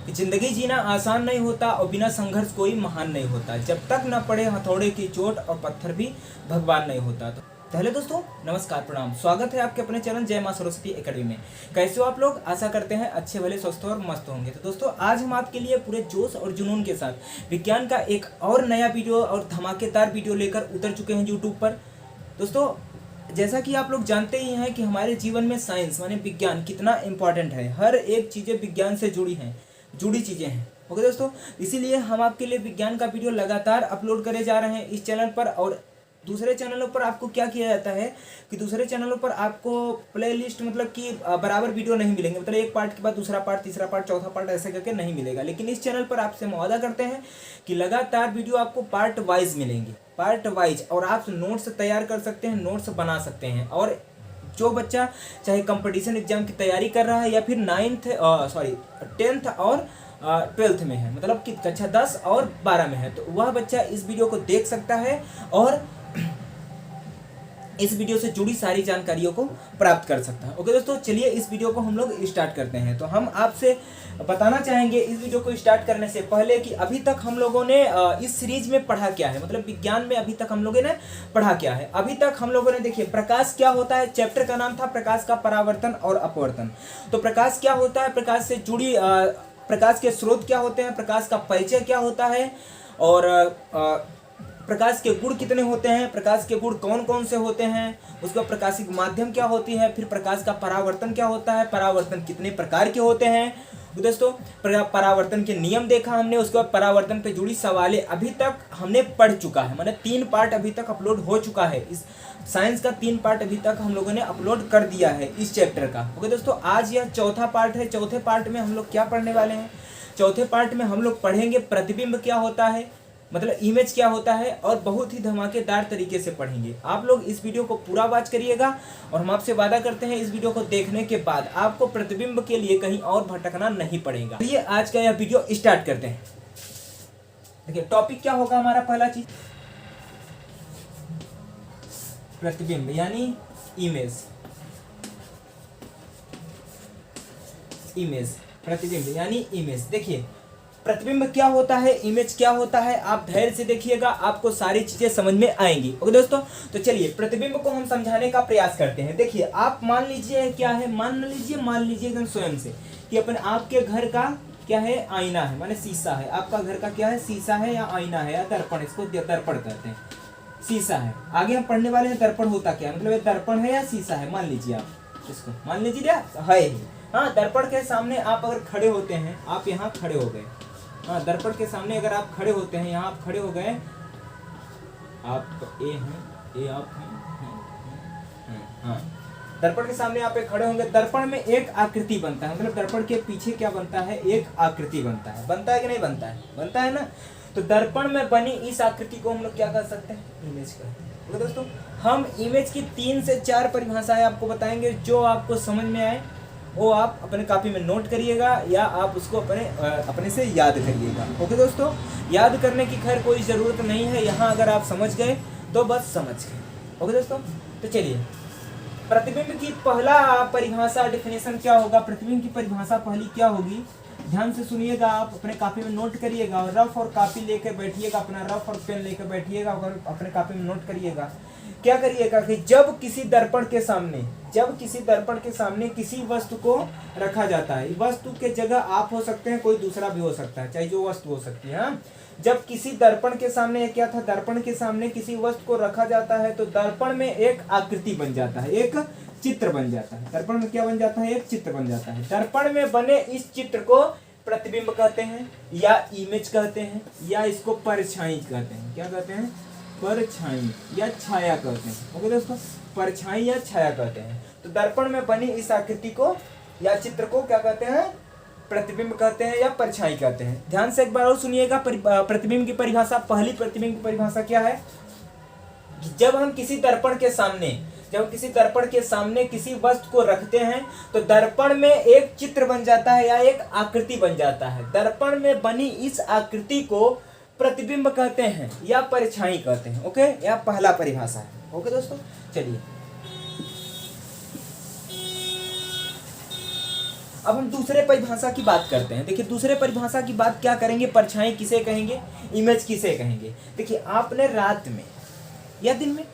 कि जिंदगी जीना आसान नहीं होता और बिना संघर्ष कोई महान नहीं होता। जब तक न पड़े हथौड़े की चोट और पत्थर भी भगवान नहीं होता। तो पहले दोस्तों नमस्कार प्रणाम, स्वागत है आपके अपने चैनल जय मां सरस्वती एकेडमी में। कैसे हो आप लोग? आशा करते हैं अच्छे भले स्वस्थ और मस्त होंगे। तो दोस्तों आज हम आपके लिए पूरे जोश और जुनून के साथ विज्ञान का एक और नया वीडियो और धमाकेदार वीडियो लेकर उतर चुके हैं यूट्यूब पर। दोस्तों जैसा कि आप लोग जानते ही हैं कि हमारे जीवन में साइंस माने विज्ञान कितना इम्पोर्टेंट है। हर एक चीज़ें विज्ञान से जुड़ी चीज़ें हैं। ओके दोस्तों, इसीलिए हम आपके लिए विज्ञान का वीडियो लगातार अपलोड करे जा रहे हैं इस चैनल पर। और दूसरे चैनलों पर आपको क्या किया जाता है कि दूसरे चैनलों पर आपको प्लेलिस्ट मतलब कि बराबर वीडियो नहीं मिलेंगे, मतलब एक पार्ट के बाद दूसरा पार्ट, तीसरा पार्ट, चौथा पार्ट ऐसे करके नहीं मिलेगा। लेकिन इस चैनल पर आपसे वादा करते हैं कि लगातार वीडियो आपको पार्ट वाइज मिलेंगे, पार्ट वाइज, और आप नोट्स तैयार कर सकते हैं, नोट्स बना सकते हैं। और जो बच्चा चाहे कंपटीशन एग्जाम की तैयारी कर रहा है या फिर 10th और 12th में है, मतलब कि कक्षा 10 और 12 में है, तो वह बच्चा इस वीडियो को देख सकता है और इस वीडियो से जुड़ी सारी जानकारियों को प्राप्त कर सकता है। ओके दोस्तों, चलिए इस वीडियो को हम लोग स्टार्ट करते हैं। तो हम आपसे बताना चाहेंगे इस वीडियो को स्टार्ट करने से पहले कि अभी तक हम लोगों ने इस सीरीज में पढ़ा क्या है, मतलब विज्ञान में अभी तक हम लोगों ने पढ़ा क्या है। अभी तक हम लोगों ने देखिए प्रकाश क्या होता है, चैप्टर का नाम था प्रकाश का परावर्तन और अपवर्तन। तो प्रकाश क्या होता है, प्रकाश से जुड़ी प्रकाश के स्रोत क्या होते हैं, प्रकाश का परिचय क्या होता है, और प्रकाश के गुण कितने होते हैं, प्रकाश के गुण कौन कौन से होते हैं, उसका प्रकाशिक माध्यम क्या होती है, फिर प्रकाश का परावर्तन क्या होता है, परावर्तन कितने प्रकार के होते हैं। तो दोस्तों परावर्तन के नियम देखा हमने, उसके बाद परावर्तन पे जुड़ी सवालें अभी तक हमने पढ़ चुका है, मतलब 3 पार्ट अभी तक अपलोड हो चुका है। इस साइंस का 3 पार्ट अभी तक हम लोगों ने अपलोड कर दिया है इस चैप्टर का। ओके दोस्तों, आज यह चौथा पार्ट है। चौथे पार्ट में हम लोग क्या पढ़ने वाले हैं? चौथे पार्ट में हम लोग पढ़ेंगे प्रतिबिंब क्या होता है, मतलब इमेज क्या होता है, और बहुत ही धमाकेदार तरीके से पढ़ेंगे। आप लोग इस वीडियो को पूरा वॉच करिएगा और हम आपसे वादा करते हैं इस वीडियो को देखने के बाद आपको प्रतिबिंब के लिए कहीं और भटकना नहीं पड़ेगा। चलिए आज का यह वीडियो स्टार्ट करते हैं। देखिए टॉपिक क्या होगा हमारा, पहला चीज प्रतिबिंब यानी इमेज। प्रतिबिंब यानी इमेज। देखिए प्रतिबिंब क्या होता है, इमेज क्या होता है, आप धैर्य से देखिएगा, आपको सारी चीजें समझ में आएंगी। ओके दोस्तों, तो चलिए प्रतिबिंब को हम समझाने का प्रयास करते हैं। देखिए आप मान लीजिए क्या है, मान लीजिए एकदम स्वयं से कि अपने आपके घर का क्या है, आईना है, माने शीशा है। आपका घर का क्या है, शीशा है या आईना है या दर्पण, इसको दर्पण कहते हैं, शीशा है। आगे हम पढ़ने वाले हैं दर्पण होता क्या, मतलब ये दर्पण है या शीशा है। मान लीजिए आप इसको, मान लीजिए है ही। हाँ, दर्पण के सामने आप अगर खड़े होते हैं, आप यहाँ खड़े हो गए, हाँ दर्पण के सामने अगर आप खड़े होते हैं, यहाँ आप खड़े हो गए, आप ए आप हैं, हाँ दर्पण के सामने आप खड़े होंगे। दर्पण में एक आकृति बनता है, मतलब दर्पण के पीछे क्या बनता है, एक आकृति बनता है कि नहीं बनता है? बनता है ना। तो दर्पण में बनी इस आकृति को हम लोग क्या कर सकते हैं, इमेज कहते हैं। तो दोस्तों हम इमेज की 3 से 4 परिभाषाएं आपको बताएंगे, जो आपको समझ में आए वो आप अपने कॉपी में नोट करिएगा या आप उसको अपने से याद करिएगा। ओके दोस्तों, याद करने की खैर कोई ज़रूरत नहीं है, यहाँ अगर आप समझ गए तो बस समझ गए। ओके दोस्तों, तो चलिए प्रतिबिंब की पहला परिभाषा डेफिनेशन क्या होगा, प्रतिबिंब की परिभाषा पहली क्या होगी, ध्यान से सुनिएगा, आप अपने कॉपी में नोट करिएगा और रफ और कॉपी लेकर बैठिएगा, अपना रफ और पेन लेकर बैठिएगा और अपने कॉपी में नोट करिएगा। क्या करिएगा कि जब किसी दर्पण के सामने किसी वस्तु को रखा जाता है, वस्तु के जगह आप हो सकते हैं, कोई दूसरा भी हो सकता है, चाहे जो वस्तु हो सकती है। हाँ, जब किसी दर्पण के सामने क्या था, दर्पण के सामने किसी वस्तु को रखा जाता है तो दर्पण में एक आकृति बन जाता है, एक चित्र बन जाता है। दर्पण में क्या बन जाता है, एक चित्र बन जाता है। दर्पण में बने इस चित्र को प्रतिबिंब कहते हैं या इमेज कहते हैं या इसको परछाई कहते हैं। क्या कहते हैं, परछाई या छाया कहते हैं। ओके दोस्तों, परछाई या छाया कहते हैं। तो दर्पण में बनी इस आकृति को या चित्र को क्या कहते हैं, प्रतिबिंब कहते हैं या परछाई कहते हैं। ध्यान से एक बार और सुनिएगा प्रतिबिंब की परिभाषा। पहली प्रतिबिंब की परिभाषा क्या है, जब हम किसी दर्पण के सामने किसी वस्तु को रखते हैं तो दर्पण में एक चित्र बन जाता है या एक आकृति बन जाता है। दर्पण में बनी इस आकृति को प्रतिबिंब कहते हैं या परछाई कहते हैं। ओके, यह पहला परिभाषा है। ओके दोस्तों, चलिए अब हम दूसरे परिभाषा की बात करते हैं। देखिए दूसरे परिभाषा की बात क्या करेंगे, परछाई किसे कहेंगे, इमेज किसे कहेंगे। देखिए आपने रात में या दिन में,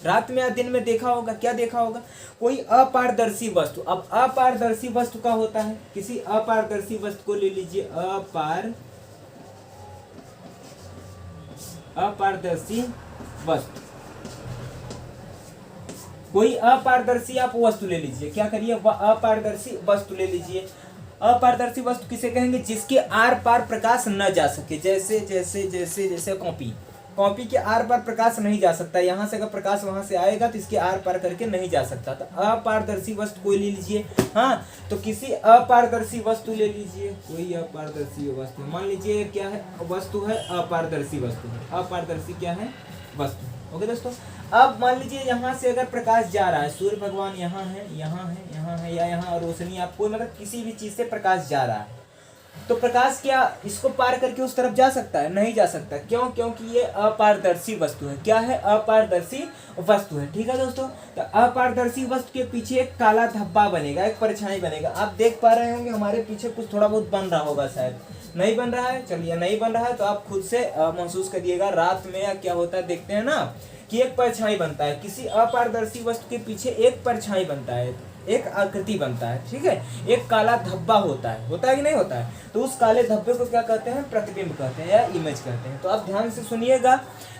रात में या दिन में देखा होगा, क्या देखा होगा, कोई अपारदर्शी वस्तु। अब अपारदर्शी वस्तु का होता है, किसी अपारदर्शी वस्तु को ले लीजिए, अपारदर्शी वस्तु, कोई अपारदर्शी आप वस्तु ले लीजिए, क्या करिए, अपारदर्शी वस्तु ले लीजिए। अपारदर्शी वस्तु किसे कहेंगे, जिसके आर पार प्रकाश न जा सके। जैसे जैसे जैसे जैसे कॉपी के आर पार प्रकाश नहीं जा सकता, यहाँ से अगर प्रकाश वहां से आएगा तो इसके आर पार करके नहीं जा सकता। तो अपारदर्शी वस्तु कोई ले लीजिए। हाँ, तो किसी अपारदर्शी वस्तु ले लीजिए, कोई अपारदर्शी वस्तु, मान लीजिए क्या है, वस्तु है अपारदर्शी वस्तु है, अपारदर्शी क्या है, वस्तु। ओके दोस्तों, अब मान लीजिए यहाँ से अगर प्रकाश जा रहा है, सूर्य भगवान यहाँ है, यहाँ है, यहाँ है, या यहाँ रोशनी, आपको मतलब किसी भी चीज से प्रकाश जा रहा है, तो प्रकाश क्या इसको पार करके उस तरफ जा सकता है, नहीं जा सकता। क्यों, क्योंकि ये अपारदर्शी वस्तु है। क्या है, अपारदर्शी वस्तु है। ठीक है दोस्तों, तो अपारदर्शी वस्तु के पीछे एक काला धब्बा बनेगा, एक परछाई बनेगा। आप देख पा रहे होंगे हमारे पीछे कुछ थोड़ा बहुत बन रहा होगा, शायद नहीं बन रहा है, चलिए नहीं बन रहा है तो आप खुद से महसूस करिएगा। रात में या क्या होता है देखते हैं ना कि एक परछाई बनता है, किसी अपारदर्शी वस्तु के पीछे एक परछाई बनता है, एक आकृति बनता है। ठीक है, एक काला धब्बा होता है कि नहीं होता है, तो उस काले धब्बे को क्या कहते हैं, प्रतिबिंब कहते हैं या इमेज कहते हैं। तो आप ध्यान से सुनिएगा,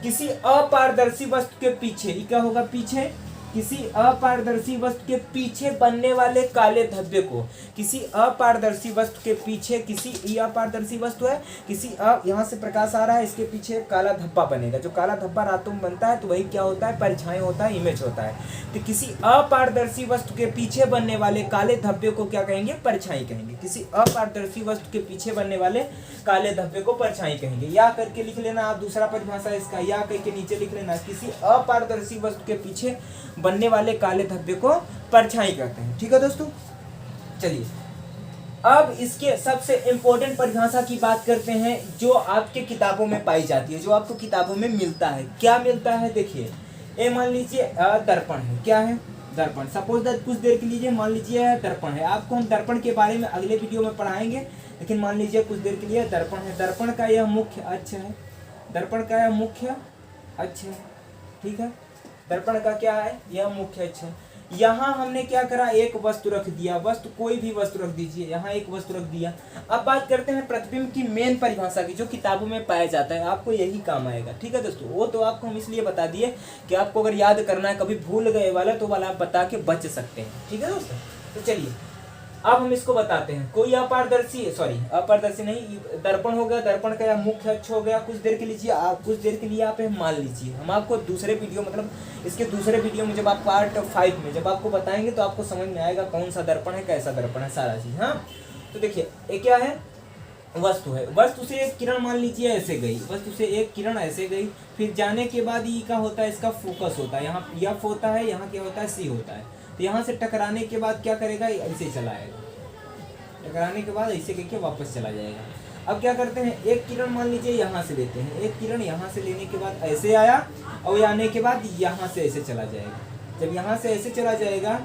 किसी अपारदर्शी वस्तु के पीछे क्या होगा, पीछे किसी अपारदर्शी वस्तु के पीछे बनने वाले काले धब्बे को, किसी अपारदर्शी वस्तु के पीछे, किसी ये अपारदर्शी वस्तु है, किसी यहाँ से प्रकाश आ रहा है, इसके पीछे काला धब्बा बनेगा। जो काला धब्बा रातों में बनता है तो वही क्या होता है, परछाई होता है, इमेज होता है। तो किसी अपारदर्शी वस्तु के पीछे बनने वाले काले धब्बे को क्या कहेंगे, परछाई कहेंगे। किसी अपारदर्शी वस्तु के पीछे बनने वाले काले धब्बे को परछाई कहेंगे। या करके लिख लेना आप, दूसरा परिभाषा इसका, या करके नीचे लिख लेना, किसी अपारदर्शी वस्तु के पीछे बनने वाले काले धब्बे को परछाई कहते हैं। ठीक है दोस्तों, चलिए अब इसके सबसे इंपॉर्टेंट परिभाषा की बात करते हैं, जो आपके किताबों में पाई जाती है, जो आपको किताबों में मिलता है। क्या मिलता है, देखिए ये मान लीजिए दर्पण है, क्या है, दर्पण। सपोज दैट कुछ देर के लिए मान लीजिए दर्पण है, आपको हम दर्पण के बारे में अगले वीडियो में पढ़ाएंगे, लेकिन मान लीजिए कुछ देर के लिए दर्पण है। दर्पण का यह मुख्य अक्ष है, दर्पण का यह मुख्य अक्ष है। ठीक है, दर्पण का क्या है, यह मुख्य अक्ष है। यहाँ हमने क्या करा, एक वस्तु रख दिया, वस्तु कोई भी वस्तु रख दीजिए, यहाँ एक वस्तु रख दिया। अब बात करते हैं प्रतिबिंब की मेन परिभाषा की, जो किताबों में पाया जाता है, आपको यही काम आएगा। ठीक है दोस्तों, वो तो आपको हम इसलिए बता दिए कि आपको अगर याद करना है, कभी भूल गए वाला तो वाला आप बता के बच सकते हैं। ठीक है दोस्तों, तो चलिए अब हम इसको बताते हैं। कोई अपारदर्शी नहीं, दर्पण हो गया, दर्पण का मुख्य अक्ष हो गया। कुछ देर के लिए आप मान लीजिए, हम आपको दूसरे वीडियो, मतलब इसके दूसरे वीडियो में जब आप पार्ट 5 में जब आपको बताएंगे तो आपको समझ में आएगा कौन सा दर्पण है, कैसा दर्पण है, सारा चीज। हाँ, तो देखिए ये क्या है, वस्तु है। वस्तु से एक किरण मान लीजिए ऐसे गई, वस्तु से एक किरण ऐसे गई, फिर जाने के बाद ये क्या होता है, इसका फोकस होता है, यहाँ F होता है, यहाँ क्या होता है, C होता है। तो यहाँ से टकराने के बाद क्या करेगा, ऐसे चला आएगा, टकराने के बाद ऐसे करके वापस चला जाएगा। अब क्या करते हैं, एक किरण मान लीजिए यहाँ से लेते हैं, एक किरण यहाँ से लेने के बाद ऐसे आया, और आने के बाद यहाँ से ऐसे चला जाएगा। जब यहाँ से ऐसे चला जाएगा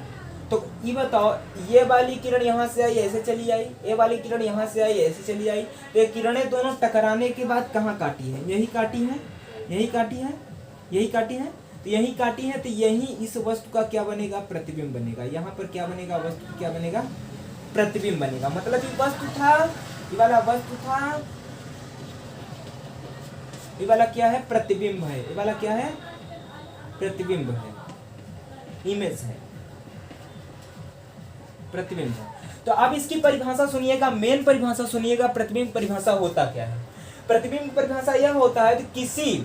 तो ये बताओ, ये वाली किरण यहाँ से आई ऐसे चली आई, ये वाली किरण यहाँ से आई ऐसे चली आई, तो ये किरणें दोनों टकराने के बाद कहाँ काटी है, यही काटी है, यही काटी है, यही काटी है, तो यही काटी है। तो यही इस वस्तु का क्या बनेगा, प्रतिबिंब बनेगा। यहाँ पर क्या बनेगा, वस्तु क्या बनेगा, प्रतिबिंब बनेगा। मतलब ये वस्तु था, ये वाला वस्तु था, ये वाला क्या है, प्रतिबिंब है, ये वाला क्या है, प्रतिबिंब है, इमेज है, प्रतिबिंब है। तो अब इसकी परिभाषा सुनिएगा, मेन परिभाषा सुनिएगा। प्रतिबिंब परिभाषा होता क्या है, प्रतिबिंब परिभाषा यह होता है कि किसी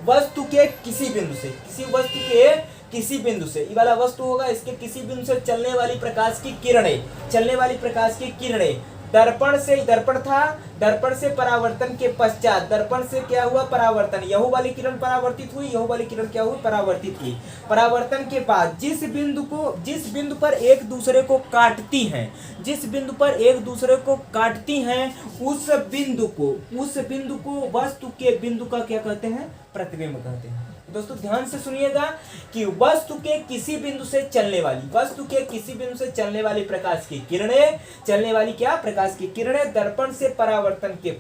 वस्तु के किसी बिंदु से, किसी वस्तु के किसी बिंदु से, ये वाला वस्तु होगा, इसके किसी बिंदु से चलने वाली प्रकाश की किरणें, चलने वाली प्रकाश की किरणें दर्पण से, दर्पण था, दर्पण से परावर्तन के पश्चात, दर्पण से क्या हुआ, परावर्तन, यहू वाली किरण परावर्तित हुई, यहू वाली किरण क्या हुई, परावर्तित हुई। परावर्तन के बाद जिस बिंदु पर एक दूसरे को काटती हैं, जिस बिंदु पर एक दूसरे को काटती हैं, उस बिंदु को वस्तु के बिंदु का क्या कहते हैं, प्रतिबिंब कहते हैं। दोस्तों ध्यान से सुनिएगा कि वस्तु के किसी बिंदु से चलने वाली प्रकाश की किरणें, चलने वाली क्या प्रकाश की किरणें दर्पण से परावर्तन के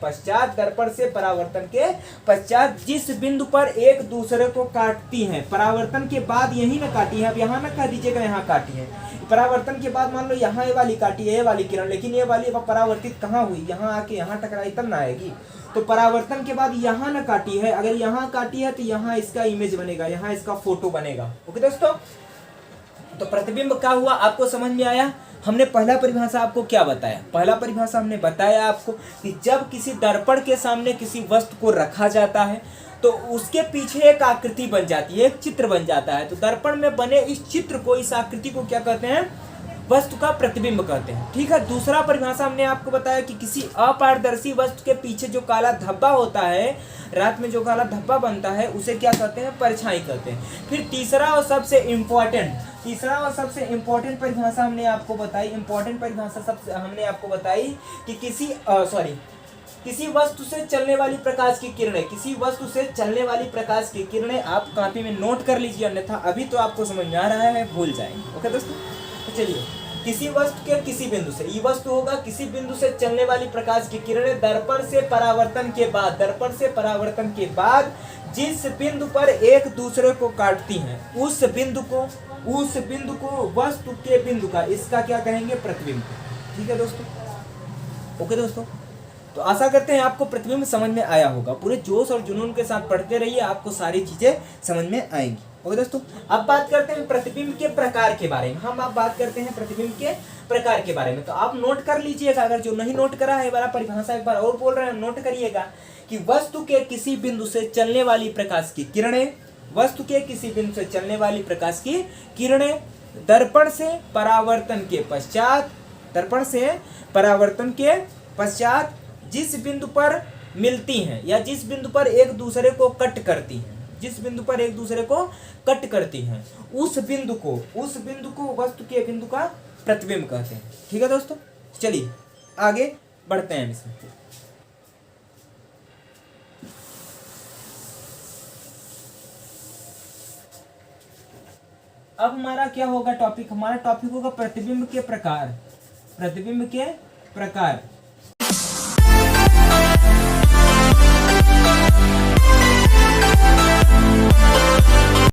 पश्चात जिस बिंदु पर एक दूसरे को काटती हैं, परावर्तन के बाद यही ना काटी है, अब यहाँ ना कह दीजिएगा यहाँ काटी है, परावर्तन के बाद मान लो यहाँ ये वाली काटी है, ये वाली किरण, लेकिन ये वाली परावर्तित कहाँ हुई, यहाँ आके यहाँ टकराई तब ना आएगी। तो परावर्तन के बाद यहाँ ना काटी है, अगर यहाँ काटी है तो यहाँ इसका इमेज बनेगा, यहाँ इसका फोटो बनेगा। ओके दोस्तों, तो प्रतिबिंब क्या हुआ आपको समझ में आया। हमने पहला परिभाषा आपको क्या बताया, पहला परिभाषा हमने बताया आपको कि जब किसी दर्पण के सामने किसी वस्तु को रखा जाता है तो उसके पीछे एक आकृति बन जाती है, एक चित्र बन जाता है। तो दर्पण में बने इस चित्र को, इस आकृति को क्या कहते हैं, वस्तु का प्रतिबिंब कहते हैं। ठीक है, दूसरा परिभाषा हमने आपको बताया कि किसी अपारदर्शी वस्तु के पीछे जो काला धब्बा होता है, रात में जो काला धब्बा बनता है, उसे क्या कहते हैं, परछाई कहते हैं। फिर तीसरा और सबसे इम्पोर्टेंट परिभाषा हमने आपको बताई, हमने आपको बताई कि किसी वस्तु से चलने वाली प्रकाश की किरणें, आप कॉपी में नोट कर लीजिए, अन्यथा अभी तो आपको समझ में आ रहा है, भूल जाएंगे। ओके दोस्तों, तो चलिए, किसी वस्तु के किसी बिंदु से, ये वस्तु होगा, किसी बिंदु से चलने वाली प्रकाश की किरणें दर्पण से परावर्तन के बाद जिस बिंदु पर एक दूसरे को काटती हैं, उस बिंदु को वस्तु के बिंदु का, इसका क्या कहेंगे, प्रतिबिंब। ठीक है दोस्तों, ओके दोस्तों, तो आशा करते हैं आपको प्रतिबिंब समझ में आया होगा। पूरे जोश और जुनून के साथ पढ़ते रहिए, आपको सारी चीजें समझ में आएंगी। ओके दोस्तों, अब बात करते हैं प्रतिबिंब के प्रकार के बारे में। तो आप नोट कर लीजिएगा, अगर जो नहीं नोट करा है वाला परिभाषा एक बार और बोल रहे हैं, नोट करिएगा कि वस्तु के किसी बिंदु से चलने वाली प्रकाश की किरणें, दर्पण से परावर्तन के पश्चात जिस बिंदु पर मिलती हैं या जिस बिंदु पर एक दूसरे को कट करती हैं, उस बिंदु को वस्तु के बिंदु का प्रतिबिंब कहते हैं। ठीक है दोस्तों, चलिए आगे बढ़ते हैं इसमें। अब हमारा क्या होगा टॉपिक, हमारा टॉपिक होगा प्रतिबिंब के प्रकार।